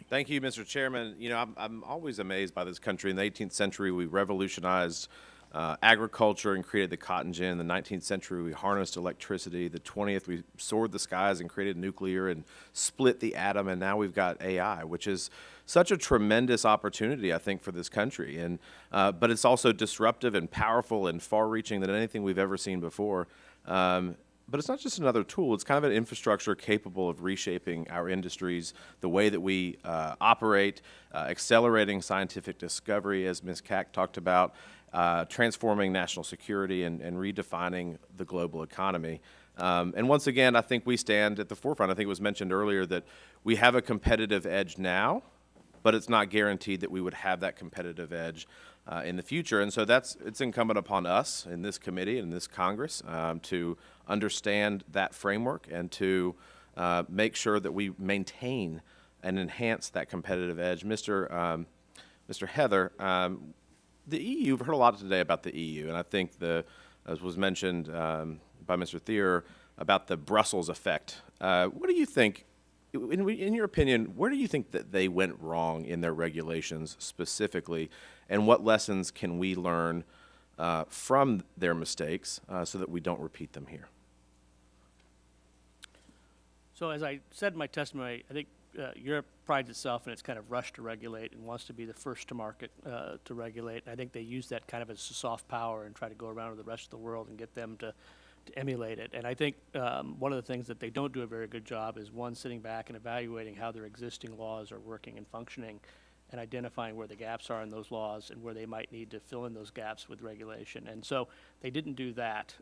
Thank you, Mr. Chairman. You know, I'm always amazed by this country. In the 18th century, we revolutionized agriculture and created the cotton gin. In the 19th century, we harnessed electricity. The 20th, we soared the skies and created nuclear and split the atom. And now we've got AI, which is such a tremendous opportunity, I think, for this country. And but it's also disruptive and powerful and far-reaching than anything we've ever seen before. But it's not just another tool. It's kind of an infrastructure capable of reshaping our industries, the way that we operate, accelerating scientific discovery, as Ms. Kack talked about, transforming national security and redefining the global economy. And once again, I think we stand at the forefront. I think it was mentioned earlier that we have a competitive edge now, but it's not guaranteed that we would have that competitive edge in the future. And so it's incumbent upon us in this committee and this Congress to understand that framework and to make sure that we maintain and enhance that competitive edge. Mr. Heather, the EU, we've heard a lot today about the EU, and I think as was mentioned by Mr. Thier, about the Brussels effect. What do you think? In your opinion, where do you think that they went wrong in their regulations specifically, and what lessons can we learn from their mistakes so that we don't repeat them here? So as I said in my testimony, I think Europe prides itself in its kind of rush to regulate and wants to be the first to market to regulate. And I think they use that kind of as a soft power and try to go around to the rest of the world and get them to emulate it. And I think one of the things that they don't do a very good job is, one, sitting back and evaluating how their existing laws are working and functioning and identifying where the gaps are in those laws and where they might need to fill in those gaps with regulation. And so they didn't do that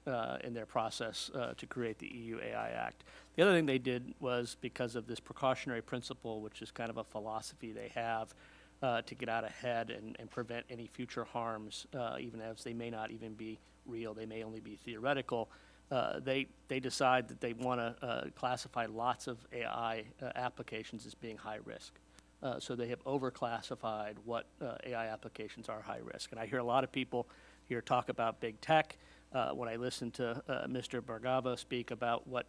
in their process to create the EU AI Act. The other thing they did was, because of this precautionary principle, which is kind of a philosophy they have to get out ahead and prevent any future harms, even as they may not even be real, they may only be theoretical. They decide that they want to classify lots of AI applications as being high risk. So they have overclassified what AI applications are high risk. And I hear a lot of people here talk about big tech. When I listen to Mr. Bargava speak about what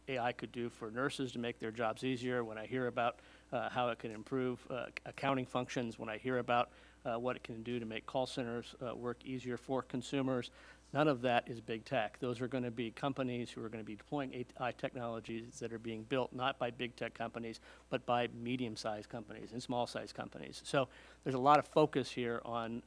AI could do for nurses to make their jobs easier, when I hear about how it can improve accounting functions, when I hear about what it can do to make call centers work easier for consumers, none of that is big tech. Those are going to be companies who are going to be deploying AI technologies that are being built not by big tech companies, but by medium-sized companies and small-sized companies. So there's a lot of focus here on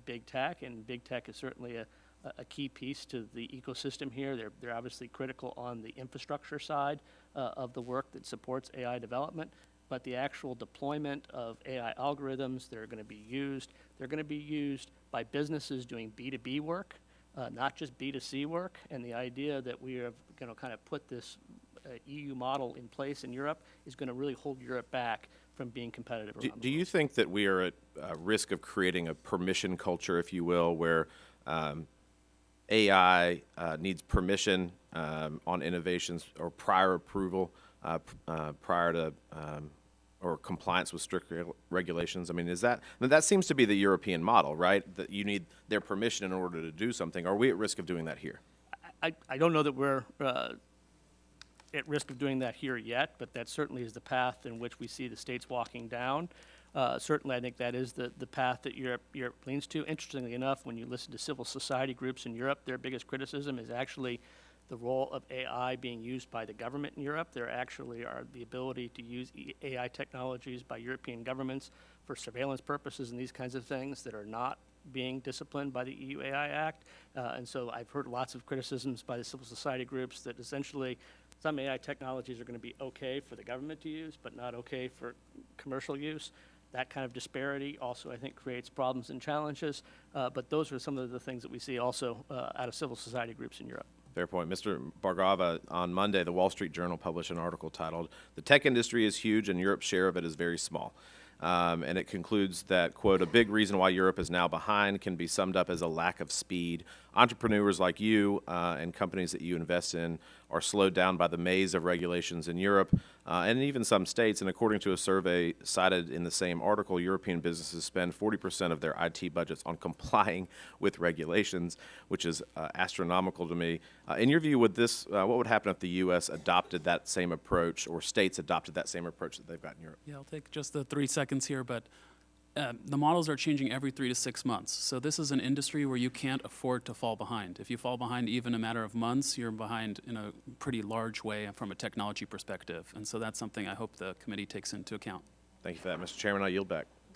big tech, and big tech is certainly a key piece to the ecosystem here. They're obviously critical on the infrastructure side of the work that supports AI development, but the actual deployment of AI algorithms that are going to be used, they're going to be used by businesses doing B2B work, not just B2C work. And the idea that we are going to kind of put this EU model in place in Europe is going to really hold Europe back from being competitive around the world. Do you think that we are at risk of creating a permission culture, if you will, where AI needs permission on innovations or prior approval prior to or compliance with strict regulations? I mean, that seems to be the European model, right? That you need their permission in order to do something. Are we at risk of doing that here? I don't know that we're at risk of doing that here yet, but that certainly is the path in which we see the states walking down. Certainly, I think that is the path that Europe leans to. Interestingly enough, when you listen to civil society groups in Europe, their biggest criticism is actually the role of AI being used by the government in Europe. There actually are the ability to use AI technologies by European governments for surveillance purposes and these kinds of things that are not being disciplined by the EU AI Act. And so I've heard lots of criticisms by the civil society groups that essentially some AI technologies are going to be okay for the government to use, but not okay for commercial use. That kind of disparity also, I think, creates problems and challenges. But those are some of the things that we see also out of civil society groups in Europe. Fair point. Mr. Bargava, on Monday, the Wall Street Journal published an article titled, "The Tech Industry is Huge and Europe's Share of It is Very Small." And it concludes that, quote, "A big reason why Europe is now behind can be summed up as a lack of speed. Entrepreneurs like you and companies that you invest in are slowed down by the maze of regulations in Europe and even some states. And according to a survey cited in the same article, European businesses spend 40% of their IT budgets on complying with regulations, which is astronomical to me. In your view, what would happen if the U.S. adopted that same approach, or states adopted that same approach that they've got in Europe? Yeah, I'll take just the 3 seconds here, but the models are changing every 3 to 6 months. So this is an industry where you can't afford to fall behind. If you fall behind even a matter of months, you're behind in a pretty large way from a technology perspective. And so that's something I hope the committee takes into account. Thank you for that, Mr. Chairman. I yield back.